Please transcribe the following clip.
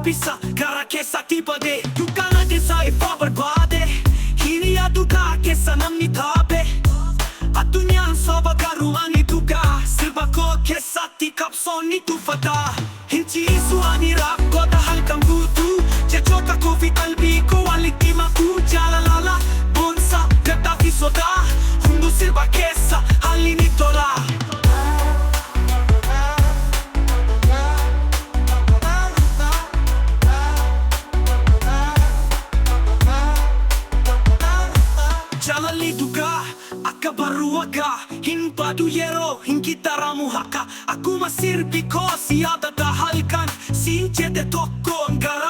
umpisa, gara keessatti bade dukkana keessa ifa barbaade hiriyaatu kaa keessa namni taabe addunyaan soba garuu ani dhugaa sirba koo keessatti qabsoonni tuffataa hin ciisu ani rakkoota halkan guutuu jechoota koo fi qalbii koo walitti makuu jaalalala boonsa gaddaa fi sodaa hunduu sirba keessa haalli ni tola. Jaalalli dhugaa akka barruu waggaa hin baadu yeroo hin gitaramu haka akkuma sirbi koo si yaadata halkan siin jedhe tokkoon gara